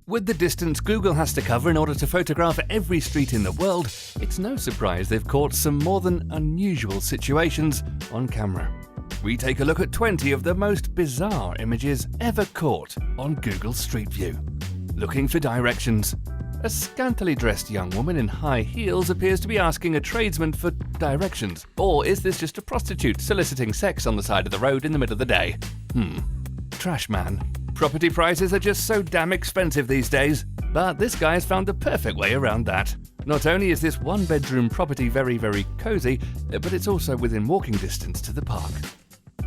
With the distance Google has to cover in order to photograph every street in the world, it's no surprise they've caught some more than unusual situations on camera. We take a look at 20 of the most bizarre images ever caught on Google Street View. Looking for directions. A scantily dressed young woman in high heels appears to be asking a tradesman for directions. Or is this just a prostitute soliciting sex on the side of the road in the middle of the day? Trash man. Property prices are just so damn expensive these days. But this guy has found the perfect way around that. Not only is this one-bedroom property very, very cozy, but it's also within walking distance to the park.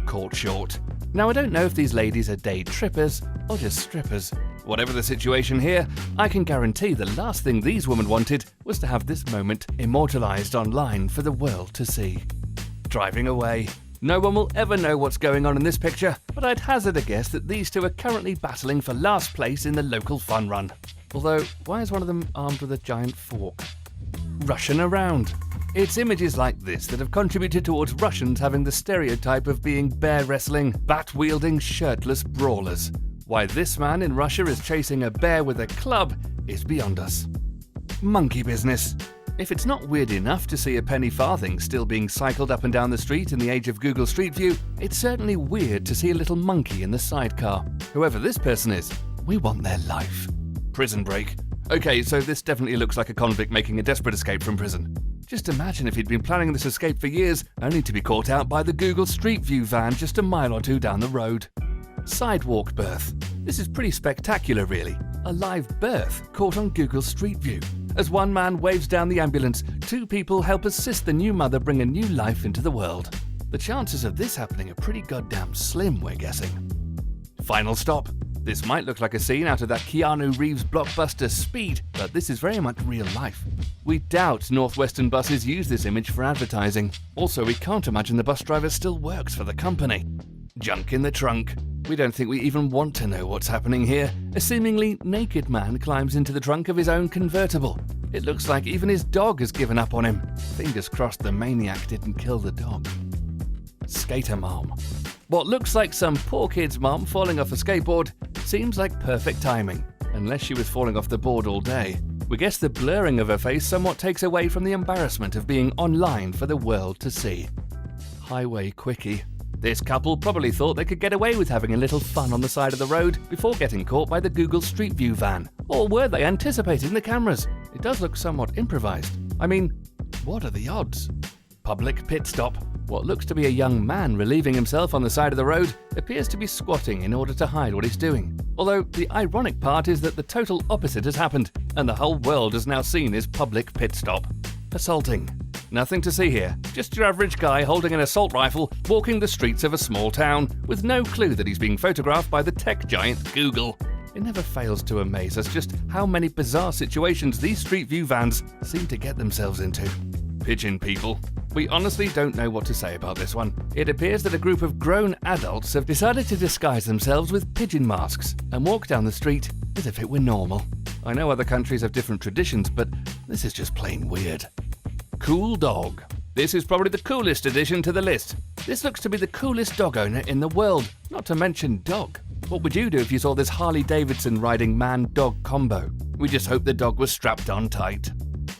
Caught short. Now I don't know if these ladies are day trippers or just strippers. Whatever the situation here, I can guarantee the last thing these women wanted was to have this moment immortalized online for the world to see. Driving away. No one will ever know what's going on in this picture, but I'd hazard a guess that these two are currently battling for last place in the local fun run. Although, why is one of them armed with a giant fork? Russian around. It's images like this that have contributed towards Russians having the stereotype of being bear-wrestling, bat-wielding, shirtless brawlers. Why this man in Russia is chasing a bear with a club is beyond us. Monkey business. If it's not weird enough to see a penny farthing still being cycled up and down the street in the age of Google Street View, it's certainly weird to see a little monkey in the sidecar. Whoever this person is, we want their life. Prison break. Okay, so this definitely looks like a convict making a desperate escape from prison. Just imagine if he'd been planning this escape for years, only to be caught out by the Google Street View van just a mile or two down the road. Sidewalk birth. This is pretty spectacular, really. A live birth caught on Google Street View. As one man waves down the ambulance, two people help assist the new mother bring a new life into the world. The chances of this happening are pretty goddamn slim, we're guessing. Final stop. This might look like a scene out of that Keanu Reeves blockbuster Speed, but this is very much real life. We doubt Northwestern buses use this image for advertising. Also, we can't imagine the bus driver still works for the company. Junk in the trunk. We don't think we even want to know what's happening here. A seemingly naked man climbs into the trunk of his own convertible. It looks like even his dog has given up on him. Fingers crossed the maniac didn't kill the dog. Skater mom. What looks like some poor kid's mom falling off a skateboard seems like perfect timing, unless she was falling off the board all day. We guess the blurring of her face somewhat takes away from the embarrassment of being online for the world to see. Highway quickie. This couple probably thought they could get away with having a little fun on the side of the road before getting caught by the Google Street View van. Or were they anticipating the cameras? It does look somewhat improvised. I mean, what are the odds? Public pit stop. What looks to be a young man relieving himself on the side of the road appears to be squatting in order to hide what he's doing. Although the ironic part is that the total opposite has happened, and the whole world has now seen his public pit stop. Assaulting. Nothing to see here, just your average guy holding an assault rifle walking the streets of a small town with no clue that he's being photographed by the tech giant Google. It never fails to amaze us just how many bizarre situations these Street View vans seem to get themselves into. Pigeon people. We honestly don't know what to say about this one. It appears that a group of grown adults have decided to disguise themselves with pigeon masks and walk down the street as if it were normal. I know other countries have different traditions, but this is just plain weird. Cool dog. This is probably the coolest addition to the list. This looks to be the coolest dog owner in the world, not to mention dog. What would you do if you saw this Harley Davidson riding man-dog combo? We just hope the dog was strapped on tight.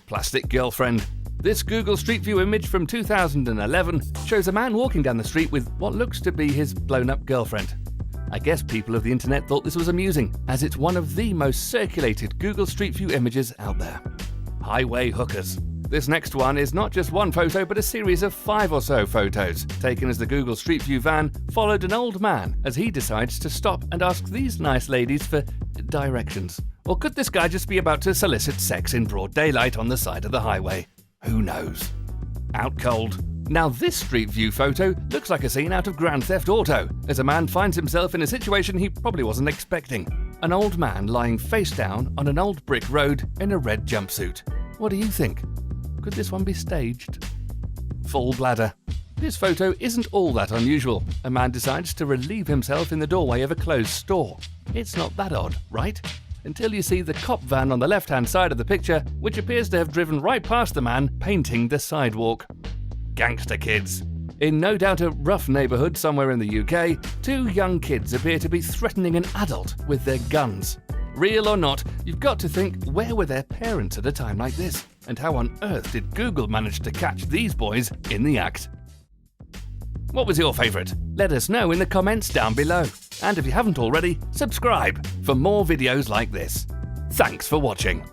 Plastic girlfriend. This Google Street View image from 2011 shows a man walking down the street with what looks to be his blown-up girlfriend. I guess people of the internet thought this was amusing, as it's one of the most circulated Google Street View images out there. Highway hookers. This next one is not just one photo, but a series of 5 or so photos, taken as the Google Street View van followed an old man as he decides to stop and ask these nice ladies for directions. Or could this guy just be about to solicit sex in broad daylight on the side of the highway? Who knows? Out cold. Now this Street View photo looks like a scene out of Grand Theft Auto, as a man finds himself in a situation he probably wasn't expecting. An old man lying face down on an old brick road in a red jumpsuit. What do you think? Could this one be staged? Full bladder. This photo isn't all that unusual. A man decides to relieve himself in the doorway of a closed store. It's not that odd, right? Until you see the cop van on the left-hand side of the picture, which appears to have driven right past the man painting the sidewalk. Gangster kids. In no doubt a rough neighbourhood somewhere in the UK, 2 young kids appear to be threatening an adult with their guns. Real or not, you've got to think, where were their parents at a time like this? And how on earth did Google manage to catch these boys in the act? What was your favourite? Let us know in the comments down below. And if you haven't already, subscribe for more videos like this. Thanks for watching.